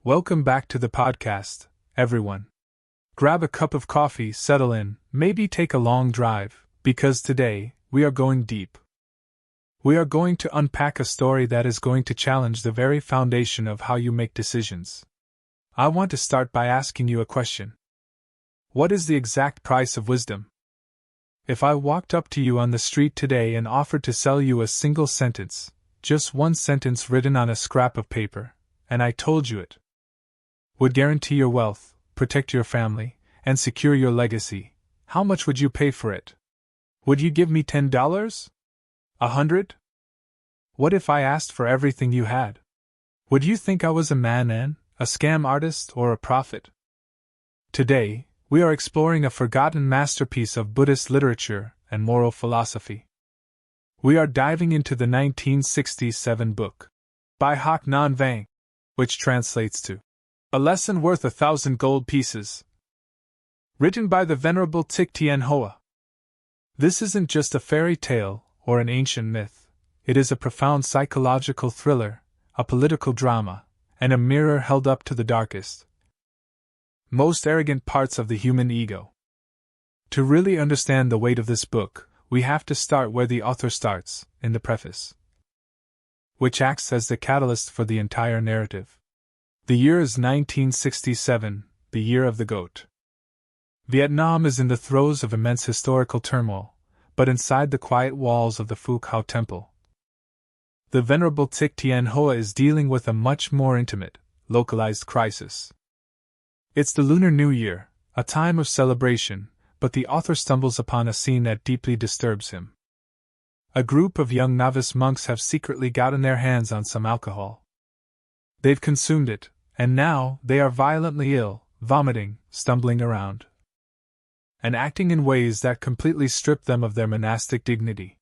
Welcome back to the podcast, everyone. Grab a cup of coffee, settle in, maybe take a long drive, because today, we are going deep. We are going to unpack a story that is going to challenge the very foundation of how you make decisions. I want to start by asking you a question. What is the exact price of wisdom? If I walked up to you on the street today and offered to sell you a single sentence, just one sentence written on a scrap of paper, and I told you it would guarantee your wealth, protect your family, and secure your legacy, how much would you pay for it? Would you give me $10? $100? What if I asked for everything you had? Would you think I was a man-an, a scam artist, or a prophet? Today, we are exploring a forgotten masterpiece of Buddhist literature and moral philosophy. We are diving into the 1967 book by Hoc Non Vang, which translates to A Lesson Worth 1,000 Gold Pieces, written by the Venerable Thich Thien Hoa. This isn't just a fairy tale or an ancient myth, it is a profound psychological thriller, a political drama, and a mirror held up to the darkest, most arrogant parts of the human ego. To really understand the weight of this book, we have to start where the author starts, in the preface, which acts as the catalyst for the entire narrative. The year is 1967, the year of the goat. Vietnam is in the throes of immense historical turmoil, but inside the quiet walls of the Phu Khao Temple, the Venerable Thich Thien Hoa is dealing with a much more intimate, localized crisis. It's the Lunar New Year, a time of celebration, but the author stumbles upon a scene that deeply disturbs him. A group of young novice monks have secretly gotten their hands on some alcohol. They've consumed it, and now they are violently ill, vomiting, stumbling around, and acting in ways that completely strip them of their monastic dignity.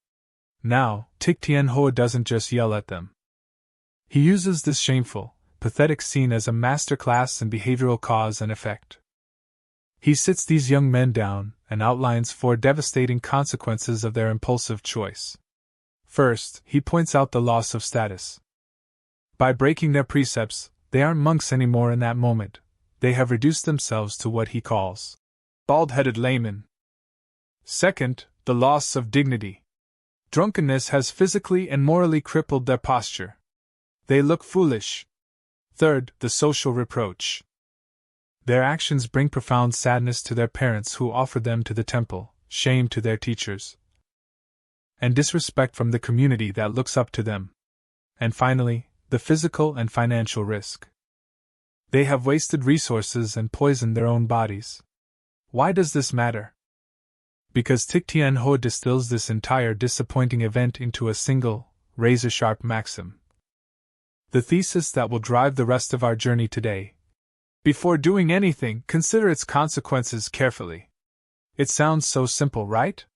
Now, Thich Thien Hoa doesn't just yell at them. He uses this shameful, pathetic scene as a masterclass in behavioral cause and effect. He sits these young men down and outlines 4 devastating consequences of their impulsive choice. First, he points out the loss of status. By breaking their precepts, they aren't monks anymore in that moment. They have reduced themselves to what he calls bald-headed laymen. Second, the loss of dignity. Drunkenness has physically and morally crippled their posture. They look foolish. Third, the social reproach. Their actions bring profound sadness to their parents who offered them to the temple, shame to their teachers, and disrespect from the community that looks up to them. And finally, the physical and financial risk. They have wasted resources and poisoned their own bodies. Why does this matter? Because Thich Thien Hoa distills this entire disappointing event into a single, razor-sharp maxim. The thesis that will drive the rest of our journey today. Before doing anything, consider its consequences carefully. It sounds so simple, right?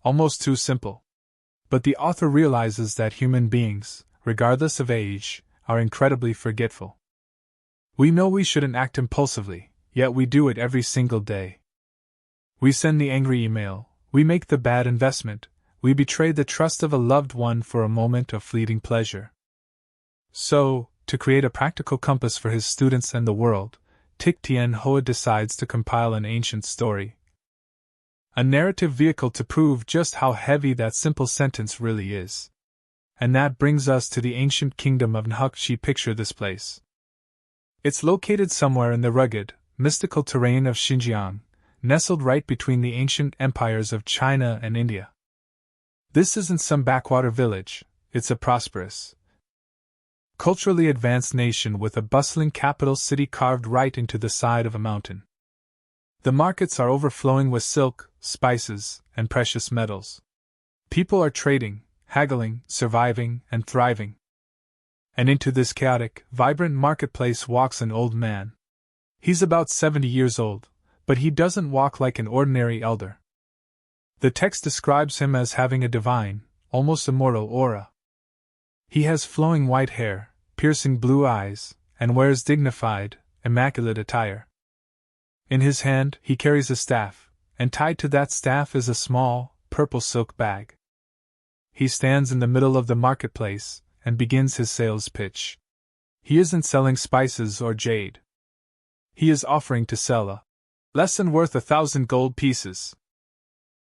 Almost too simple. But the author realizes that human beings, regardless of age, are incredibly forgetful. We know we shouldn't act impulsively, yet we do it every single day. We send the angry email, we make the bad investment, we betray the trust of a loved one for a moment of fleeting pleasure. So, to create a practical compass for his students and the world, Thich Thien Hoa decides to compile an ancient story. A narrative vehicle to prove just how heavy that simple sentence really is. And that brings us to the ancient kingdom of Nhukchi. Picture this place. It's located somewhere in the rugged, mystical terrain of Xinjiang, nestled right between the ancient empires of China and India. This isn't some backwater village, it's a prosperous, culturally advanced nation with a bustling capital city carved right into the side of a mountain. The markets are overflowing with silk, spices, and precious metals. People are trading, haggling, surviving, and thriving. And into this chaotic, vibrant marketplace walks an old man. He's about 70 years old, but he doesn't walk like an ordinary elder. The text describes him as having a divine, almost immortal aura. He has flowing white hair, piercing blue eyes, and wears dignified, immaculate attire. In his hand, he carries a staff, and tied to that staff is a small, purple silk bag. He stands in the middle of the marketplace and begins his sales pitch. He isn't selling spices or jade. He is offering to sell a lesson worth 1,000 gold pieces.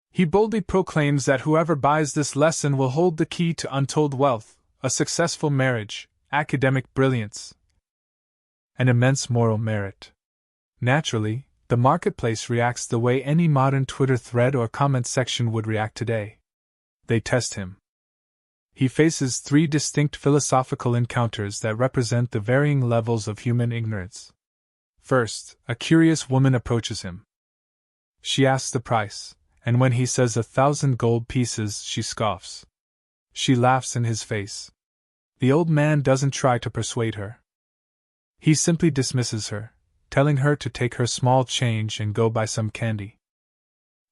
He boldly proclaims that whoever buys this lesson will hold the key to untold wealth, a successful marriage, academic brilliance, and immense moral merit. Naturally, the marketplace reacts the way any modern Twitter thread or comment section would react today. They test him. He faces 3 distinct philosophical encounters that represent the varying levels of human ignorance. First, a curious woman approaches him. She asks the price, and when he says 1,000 gold pieces, she scoffs. She laughs in his face. The old man doesn't try to persuade her. He simply dismisses her, telling her to take her small change and go buy some candy.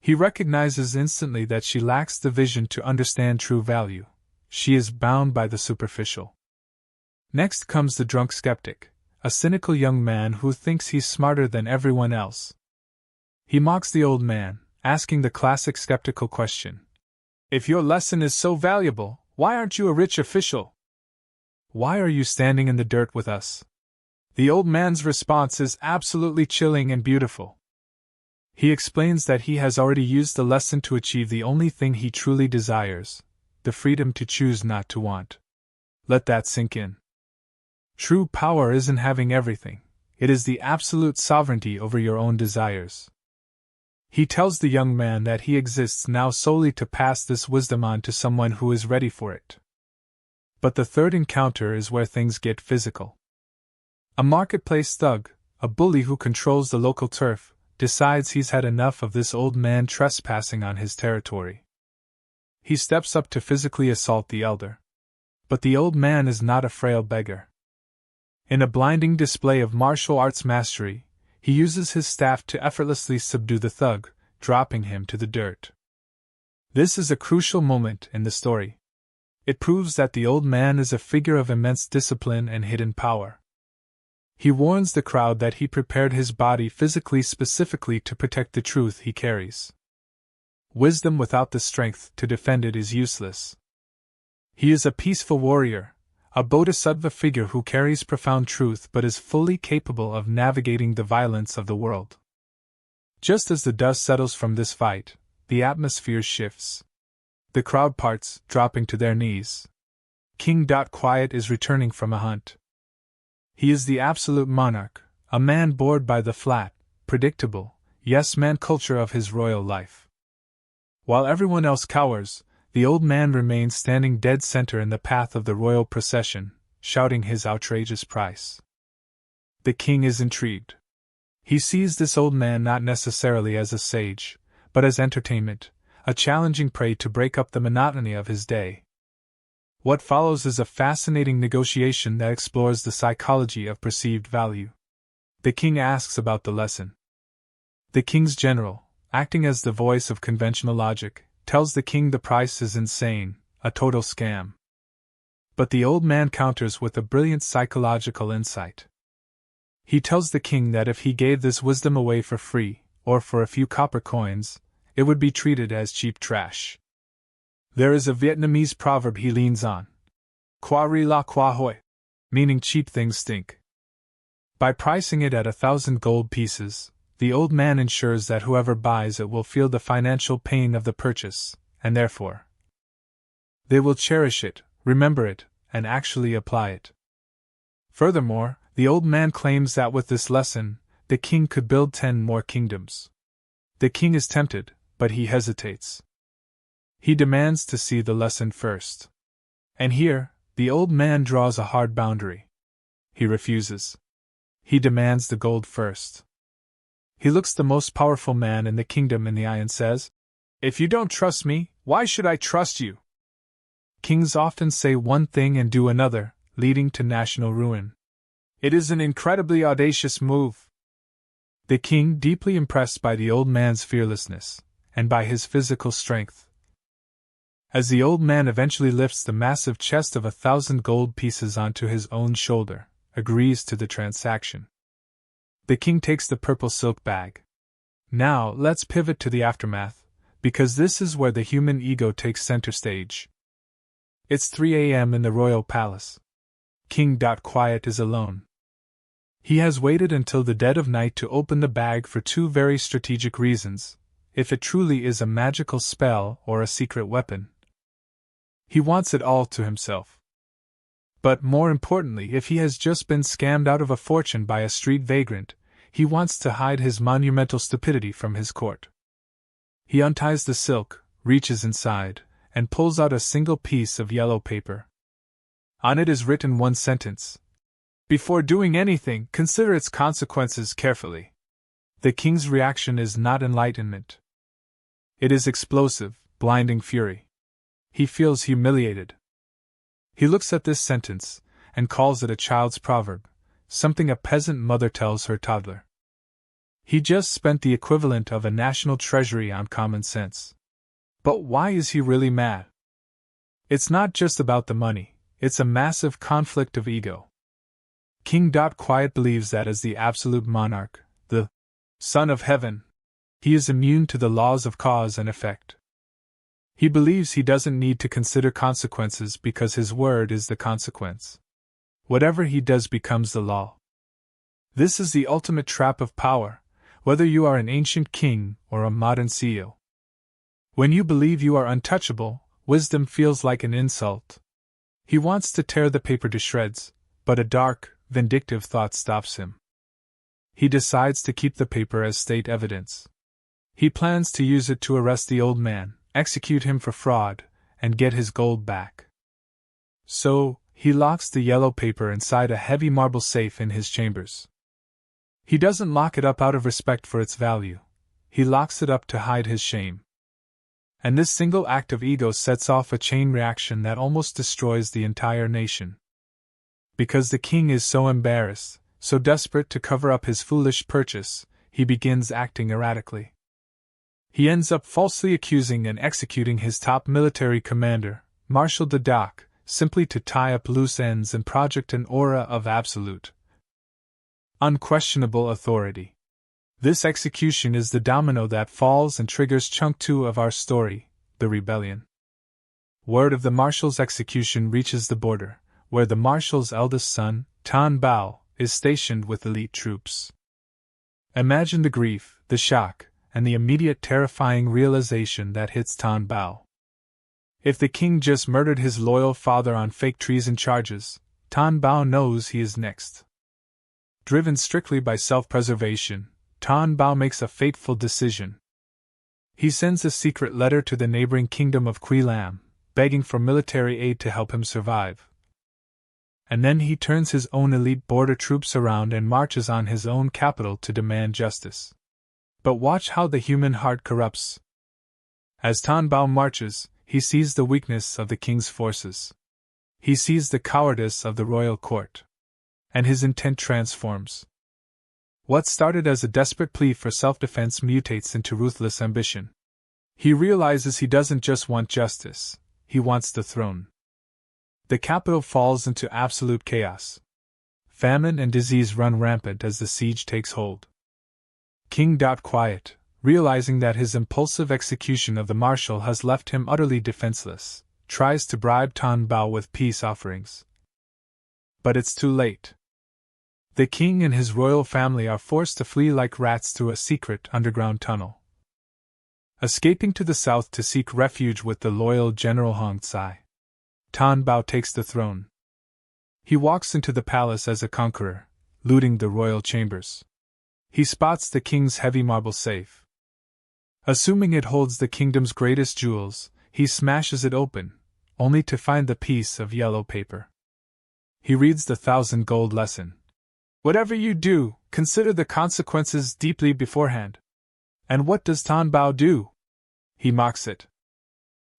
He recognizes instantly that she lacks the vision to understand true value. She is bound by the superficial. Next comes the drunk skeptic, a cynical young man who thinks he's smarter than everyone else. He mocks the old man, asking the classic skeptical question: "If your lesson is so valuable, why aren't you a rich official? Why are you standing in the dirt with us?" The old man's response is absolutely chilling and beautiful. He explains that he has already used the lesson to achieve the only thing he truly desires: the freedom to choose not to want. Let that sink in. True power isn't having everything, it is the absolute sovereignty over your own desires. He tells the young man that he exists now solely to pass this wisdom on to someone who is ready for it. But the third encounter is where things get physical. A marketplace thug, a bully who controls the local turf, decides he's had enough of this old man trespassing on his territory. He steps up to physically assault the elder. But the old man is not a frail beggar. In a blinding display of martial arts mastery, he uses his staff to effortlessly subdue the thug, dropping him to the dirt. This is a crucial moment in the story. It proves that the old man is a figure of immense discipline and hidden power. He warns the crowd that he prepared his body physically specifically to protect the truth he carries. Wisdom without the strength to defend it is useless. He is a peaceful warrior, a bodhisattva figure who carries profound truth but is fully capable of navigating the violence of the world. Just as the dust settles from this fight, the atmosphere shifts. The crowd parts, dropping to their knees. King Quiet is returning from a hunt. He is the absolute monarch, a man bored by the flat, predictable, yes-man culture of his royal life. While everyone else cowers, the old man remains standing dead center in the path of the royal procession, shouting his outrageous price. The king is intrigued. He sees this old man not necessarily as a sage, but as entertainment, a challenging prey to break up the monotony of his day. What follows is a fascinating negotiation that explores the psychology of perceived value. The king asks about the lesson. The king's general, acting as the voice of conventional logic, tells the king the price is insane, a total scam. But the old man counters with a brilliant psychological insight. He tells the king that if he gave this wisdom away for free, or for a few copper coins, it would be treated as cheap trash. There is a Vietnamese proverb he leans on: "Qua ri la qua hoi," meaning cheap things stink. By pricing it at 1,000 gold pieces, the old man ensures that whoever buys it will feel the financial pain of the purchase, and therefore they will cherish it, remember it, and actually apply it. Furthermore, the old man claims that with this lesson, the king could build 10 more kingdoms. The king is tempted, but he hesitates. He demands to see the lesson first. And here, the old man draws a hard boundary. He refuses. He demands the gold first. He looks the most powerful man in the kingdom in the eye and says, "If you don't trust me, why should I trust you?" Kings often say one thing and do another, leading to national ruin. It is an incredibly audacious move. The king, deeply impressed by the old man's fearlessness, and by his physical strength. As the old man eventually lifts the massive chest of 1,000 gold pieces onto his own shoulder, agrees to the transaction. The king takes the purple silk bag. Now, let's pivot to the aftermath, because this is where the human ego takes center stage. It's 3 a.m. in the royal palace. King. Quiet is alone. He has waited until the dead of night to open the bag for two very strategic reasons: if it truly is a magical spell or a secret weapon. He wants it all to himself. But more importantly, if he has just been scammed out of a fortune by a street vagrant, he wants to hide his monumental stupidity from his court. He unties the silk, reaches inside, and pulls out a single piece of yellow paper. On it is written one sentence: "Before doing anything, consider its consequences carefully." The king's reaction is not enlightenment. It is explosive, blinding fury. He feels humiliated. He looks at this sentence, and calls it a child's proverb, something a peasant mother tells her toddler. He just spent the equivalent of a national treasury on common sense. But why is he really mad? It's not just about the money, it's a massive conflict of ego. King. Quiet believes that as the absolute monarch, the Son of Heaven, he is immune to the laws of cause and effect. He believes he doesn't need to consider consequences because his word is the consequence. Whatever he does becomes the law. This is the ultimate trap of power, whether you are an ancient king or a modern CEO. When you believe you are untouchable, wisdom feels like an insult. He wants to tear the paper to shreds, but a dark, vindictive thought stops him. He decides to keep the paper as state evidence. He plans to use it to arrest the old man, execute him for fraud, and get his gold back. So, he locks the yellow paper inside a heavy marble safe in his chambers. He doesn't lock it up out of respect for its value. He locks it up to hide his shame. And this single act of ego sets off a chain reaction that almost destroys the entire nation. Because the king is so embarrassed, so desperate to cover up his foolish purchase, he begins acting erratically. He ends up falsely accusing and executing his top military commander, Marshal de Dock, simply to tie up loose ends and project an aura of absolute, unquestionable authority. This execution is the domino that falls and triggers chunk 2 of our story, the rebellion. Word of the marshal's execution reaches the border, where the marshal's eldest son, Tan Bao, is stationed with elite troops. Imagine the grief, the shock, and the immediate terrifying realization that hits Tan Bao. If the king just murdered his loyal father on fake treason charges, Tan Bao knows he is next. Driven strictly by self-preservation, Tan Bao makes a fateful decision. He sends a secret letter to the neighboring kingdom of Kui Lam, begging for military aid to help him survive. And then he turns his own elite border troops around and marches on his own capital to demand justice. But watch how the human heart corrupts. As Tan Bao marches, he sees the weakness of the king's forces. He sees the cowardice of the royal court. And his intent transforms. What started as a desperate plea for self-defense mutates into ruthless ambition. He realizes he doesn't just want justice, he wants the throne. The capital falls into absolute chaos. Famine and disease run rampant as the siege takes hold. King. Quiet, realizing that his impulsive execution of the marshal has left him utterly defenseless, tries to bribe Tan Bao with peace offerings. But it's too late. The king and his royal family are forced to flee like rats through a secret underground tunnel. Escaping to the south to seek refuge with the loyal General Hong Tsai, Tan Bao takes the throne. He walks into the palace as a conqueror, looting the royal chambers. He spots the king's heavy marble safe. Assuming it holds the kingdom's greatest jewels, he smashes it open, only to find the piece of yellow paper. He reads the 1,000 gold lesson. Whatever you do, consider the consequences deeply beforehand. And what does Tan Bao do? He mocks it.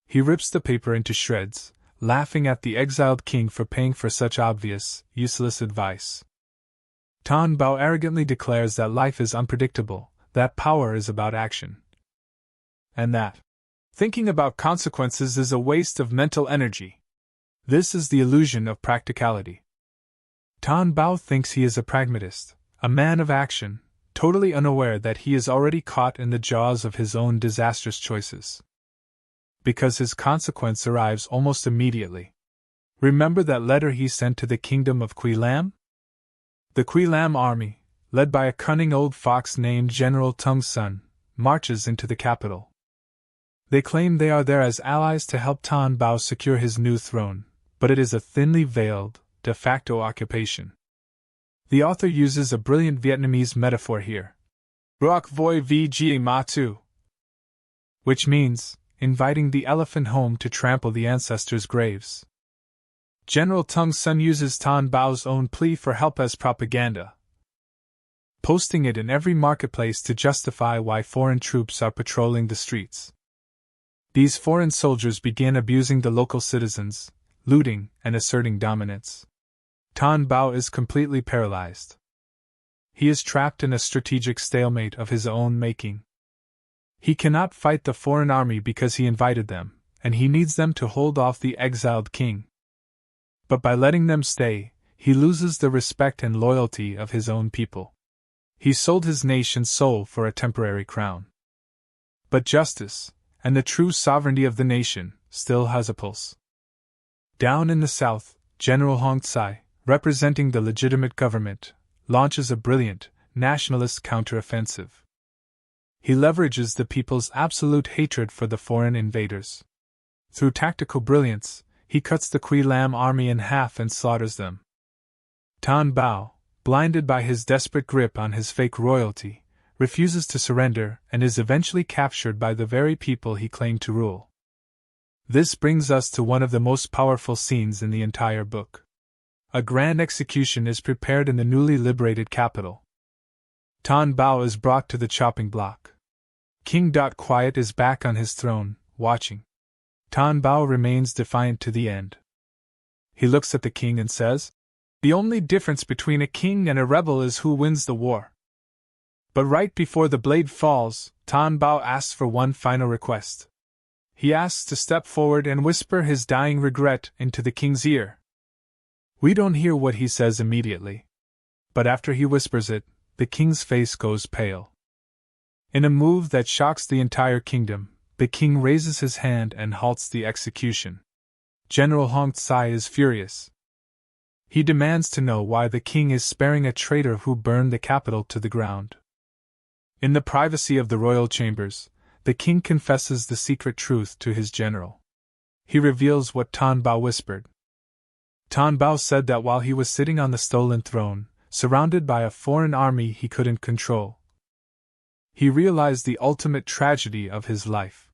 He rips the paper into shreds, laughing at the exiled king for paying for such obvious, useless advice. Tan Bao arrogantly declares that life is unpredictable, that power is about action. And that thinking about consequences is a waste of mental energy. This is the illusion of practicality. Tan Bao thinks he is a pragmatist, a man of action, totally unaware that he is already caught in the jaws of his own disastrous choices. Because his consequence arrives almost immediately. Remember that letter he sent to the kingdom of Kui Lam? The Kui Lam army, led by a cunning old fox named General Tung Sun, marches into the capital. They claim they are there as allies to help Tan Bao secure his new throne, but it is a thinly veiled, de facto occupation. The author uses a brilliant Vietnamese metaphor here. Roc voi vi ma tu, which means, inviting the elephant home to trample the ancestors' graves. General Tung Sun uses Tan Bao's own plea for help as propaganda, posting it in every marketplace to justify why foreign troops are patrolling the streets. These foreign soldiers begin abusing the local citizens, looting, and asserting dominance. Tan Bao is completely paralyzed. He is trapped in a strategic stalemate of his own making. He cannot fight the foreign army because he invited them, and he needs them to hold off the exiled king. But by letting them stay, he loses the respect and loyalty of his own people. He sold his nation's soul for a temporary crown. But justice, and the true sovereignty of the nation, still has a pulse. Down in the south, General Hong Tsai, representing the legitimate government, launches a brilliant, nationalist counteroffensive. He leverages the people's absolute hatred for the foreign invaders. Through tactical brilliance, he cuts the Kui Lam army in half and slaughters them. Tan Bao, blinded by his desperate grip on his fake royalty, refuses to surrender and is eventually captured by the very people he claimed to rule. This brings us to one of the most powerful scenes in the entire book. A grand execution is prepared in the newly liberated capital. Tan Bao is brought to the chopping block. King Quiet is back on his throne, watching. Tan Bao remains defiant to the end. He looks at the king and says, "The only difference between a king and a rebel is who wins the war." But right before the blade falls, Tan Bao asks for one final request. He asks to step forward and whisper his dying regret into the king's ear. We don't hear what he says immediately. But after he whispers it, the king's face goes pale. In a move that shocks the entire kingdom, the king raises his hand and halts the execution. General Hong Tsai is furious. He demands to know why the king is sparing a traitor who burned the capital to the ground. In the privacy of the royal chambers, the king confesses the secret truth to his general. He reveals what Tan Bao whispered. Tan Bao said that while he was sitting on the stolen throne, surrounded by a foreign army he couldn't control, he realized the ultimate tragedy of his life.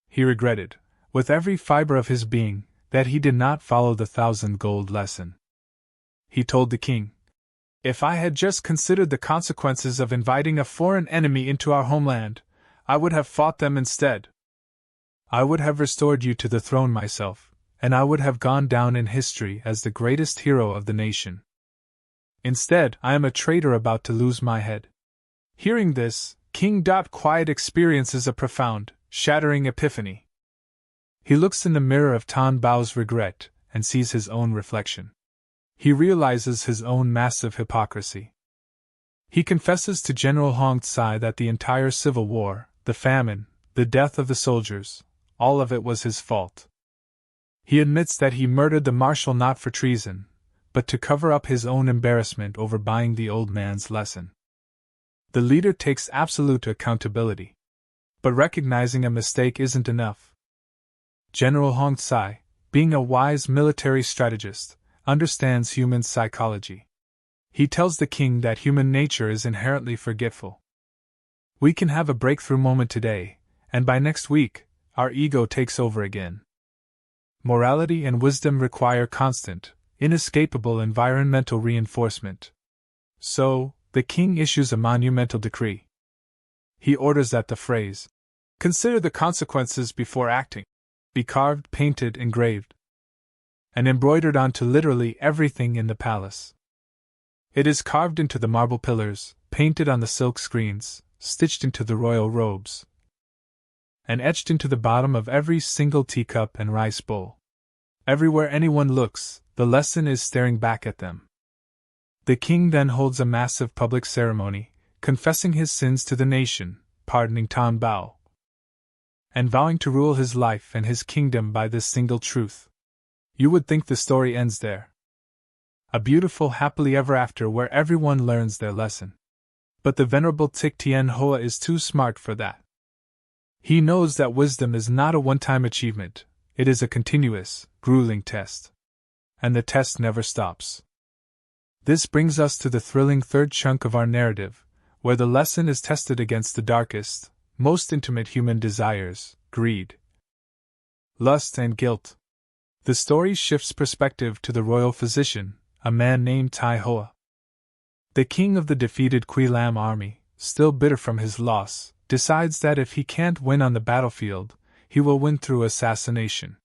He regretted, with every fiber of his being, that he did not follow the 1,000 gold lesson. He told the king, "If I had just considered the consequences of inviting a foreign enemy into our homeland, I would have fought them instead. I would have restored you to the throne myself, and I would have gone down in history as the greatest hero of the nation. Instead, I am a traitor about to lose my head." Hearing this, King Quiet experiences a profound, shattering epiphany. He looks in the mirror of Tan Bao's regret and sees his own reflection. He realizes his own massive hypocrisy. He confesses to General Hong Tsai that the entire civil war, the famine, the death of the soldiers, all of it was his fault. He admits that he murdered the marshal not for treason, but to cover up his own embarrassment over buying the old man's lesson. The leader takes absolute accountability. But recognizing a mistake isn't enough. General Hong Tsai, being a wise military strategist, understands human psychology. He tells the king that human nature is inherently forgetful. We can have a breakthrough moment today, and by next week, our ego takes over again. Morality and wisdom require constant, inescapable environmental reinforcement. So, the king issues a monumental decree. He orders that the phrase, "Consider the consequences before acting," be carved, painted, engraved, and embroidered onto literally everything in the palace. It is carved into the marble pillars, painted on the silk screens, stitched into the royal robes, and etched into the bottom of every single teacup and rice bowl. Everywhere anyone looks, the lesson is staring back at them. The king then holds a massive public ceremony, confessing his sins to the nation, pardoning Tan Bao, and vowing to rule his life and his kingdom by this single truth. You would think the story ends there. A beautiful happily ever after where everyone learns their lesson. But the venerable Thich Thien Hoa is too smart for that. He knows that wisdom is not a one-time achievement, it is a continuous, grueling test. And the test never stops. This brings us to the thrilling third chunk of our narrative, where the lesson is tested against the darkest, most intimate human desires, greed, lust, and guilt. The story shifts perspective to the royal physician, a man named Tai Hoa. The king of the defeated Quy Lam army, still bitter from his loss, decides that if he can't win on the battlefield, he will win through assassination.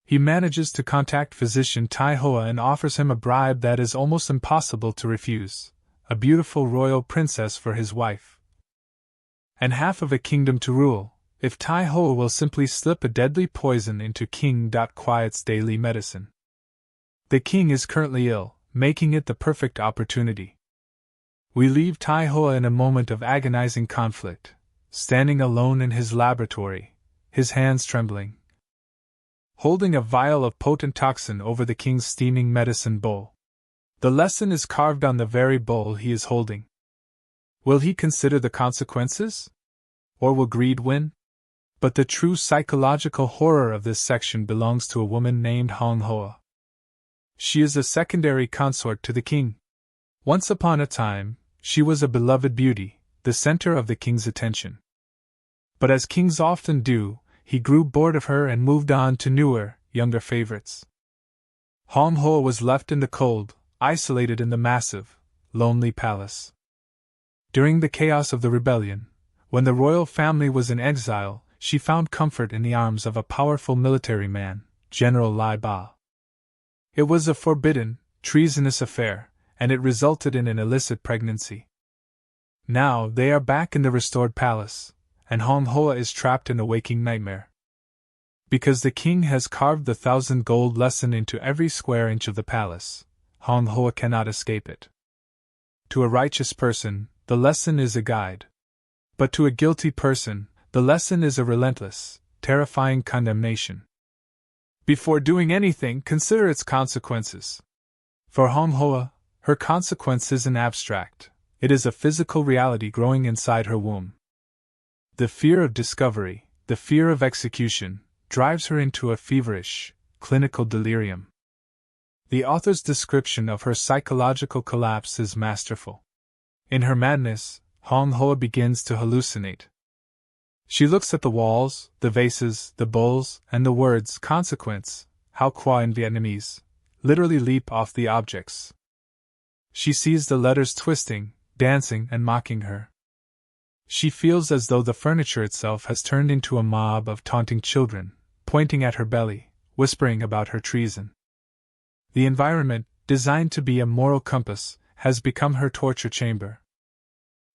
He manages to contact physician Tai Hoa and offers him a bribe that is almost impossible to refuse, a beautiful royal princess for his wife, and half of a kingdom to rule, if Tai Hoa will simply slip a deadly poison into King Quiet's daily medicine. The king is currently ill, making it the perfect opportunity. We leave Tai Hoa in a moment of agonizing conflict, standing alone in his laboratory, his hands trembling, holding a vial of potent toxin over the king's steaming medicine bowl. The lesson is carved on the very bowl he is holding. Will he consider the consequences? Or will greed win? But the true psychological horror of this section belongs to a woman named Hong Hoa. She is a secondary consort to the king. Once upon a time, she was a beloved beauty, the center of the king's attention. But as kings often do, he grew bored of her and moved on to newer, younger favorites. Hong Hoa was left in the cold, isolated in the massive, lonely palace. During the chaos of the rebellion, when the royal family was in exile, she found comfort in the arms of a powerful military man, General Lai Ba. It was a forbidden, treasonous affair, and it resulted in an illicit pregnancy. Now they are back in the restored palace, and Hong Hoa is trapped in a waking nightmare. Because the king has carved the 1,000 gold lesson into every square inch of the palace, Hong Hoa cannot escape it. To a righteous person, the lesson is a guide. But to a guilty person, the lesson is a relentless, terrifying condemnation. Before doing anything, consider its consequences. For Hong Hoa, her consequence isn't abstract, it is a physical reality growing inside her womb. The fear of discovery, the fear of execution, drives her into a feverish, clinical delirium. The author's description of her psychological collapse is masterful. In her madness, Hong Hoa begins to hallucinate. She looks at the walls, the vases, the bowls, and the words consequence, how quoi in Vietnamese, literally leap off the objects. She sees the letters twisting, dancing, and mocking her. She feels as though the furniture itself has turned into a mob of taunting children, pointing at her belly, whispering about her treason. The environment, designed to be a moral compass, has become her torture chamber.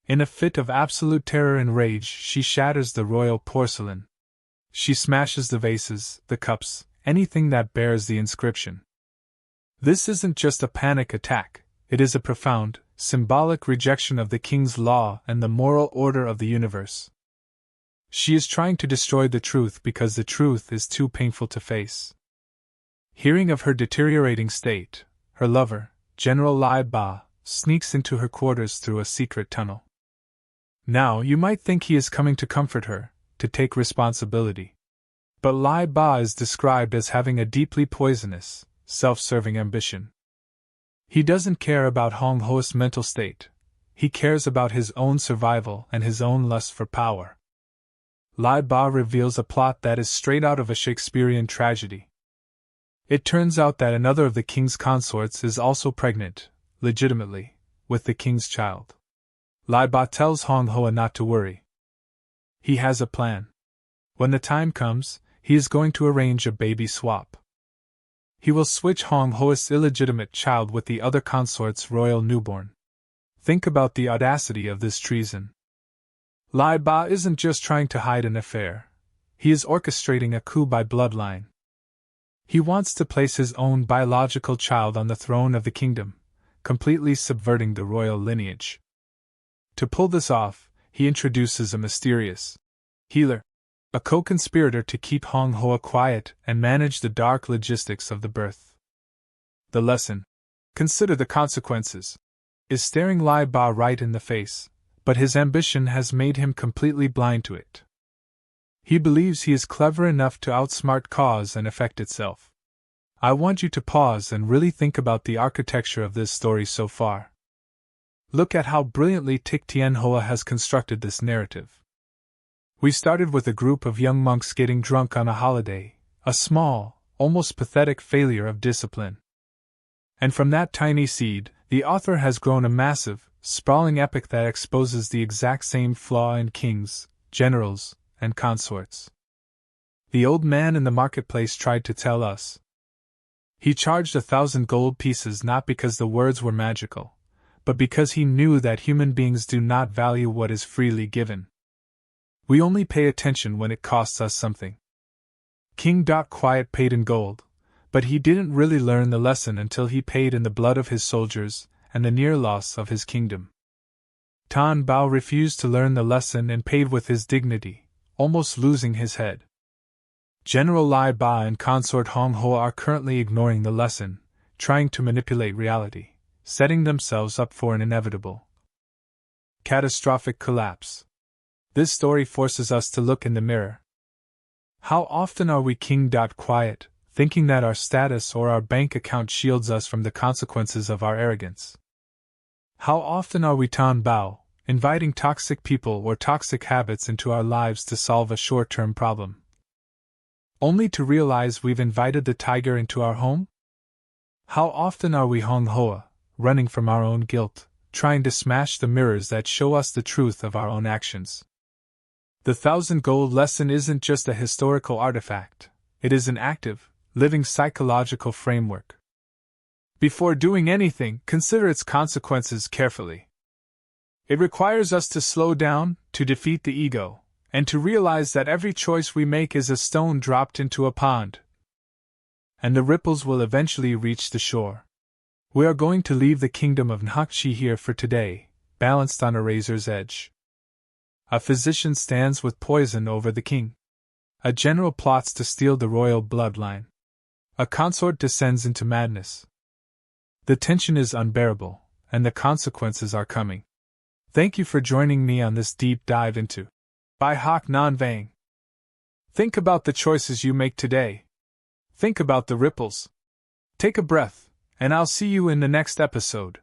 In a fit of absolute terror and rage, she shatters the royal porcelain. She smashes the vases, the cups, anything that bears the inscription. This isn't just a panic attack, it is a profound, symbolic rejection of the king's law and the moral order of the universe. She is trying to destroy the truth because the truth is too painful to face. Hearing of her deteriorating state, her lover, General Lai Ba, sneaks into her quarters through a secret tunnel. Now you might think he is coming to comfort her, to take responsibility. But Lai Ba is described as having a deeply poisonous, self-serving ambition. He doesn't care about Hong Ho's mental state, he cares about his own survival and his own lust for power. Lai Ba reveals a plot that is straight out of a Shakespearean tragedy. It turns out that another of the king's consorts is also pregnant, legitimately, with the king's child. Lai Ba tells Hong Hoa not to worry. He has a plan. When the time comes, he is going to arrange a baby swap. He will switch Hong Ho's illegitimate child with the other consort's royal newborn. Think about the audacity of this treason. Lai Ba isn't just trying to hide an affair. He is orchestrating a coup by bloodline. He wants to place his own biological child on the throne of the kingdom, completely subverting the royal lineage. To pull this off, he introduces a mysterious healer. a co-conspirator to keep Hong Hoa quiet and manage the dark logistics of the birth. The lesson, consider the consequences, is staring Lai Ba right in the face, but his ambition has made him completely blind to it. He believes he is clever enough to outsmart cause and effect itself. I want you to pause and really think about the architecture of this story so far. Look at how brilliantly Thich Thien Hoa has constructed this narrative. We started with a group of young monks getting drunk on a holiday, a small, almost pathetic failure of discipline. And from that tiny seed, the author has grown a massive, sprawling epic that exposes the exact same flaw in kings, generals, and consorts. The old man in the marketplace tried to tell us. He charged 1,000 gold pieces not because the words were magical, but because he knew that human beings do not value what is freely given. We only pay attention when it costs us something. King Quiet paid in gold, but he didn't really learn the lesson until he paid in the blood of his soldiers and the near loss of his kingdom. Tan Bao refused to learn the lesson and paid with his dignity, almost losing his head. General Lai Ba and consort Hong Hoa are currently ignoring the lesson, trying to manipulate reality, setting themselves up for an inevitable, catastrophic collapse. This story forces us to look in the mirror. How often are we King Quiet, thinking that our status or our bank account shields us from the consequences of our arrogance? How often are we Tan Bao, inviting toxic people or toxic habits into our lives to solve a short-term problem, only to realize we've invited the tiger into our home? How often are we Hong Hoa, running from our own guilt, trying to smash the mirrors that show us the truth of our own actions? The 1,000 gold lesson isn't just a historical artifact, it is an active, living psychological framework. Before doing anything, consider its consequences carefully. It requires us to slow down, to defeat the ego, and to realize that every choice we make is a stone dropped into a pond, and the ripples will eventually reach the shore. We are going to leave the kingdom of Nhakchi here for today, balanced on a razor's edge. A physician stands with poison over the king. A general plots to steal the royal bloodline. A consort descends into madness. The tension is unbearable, and the consequences are coming. Thank you for joining me on this deep dive into Bai Hak Nan Vang. Think about the choices you make today. Think about the ripples. Take a breath, and I'll see you in the next episode.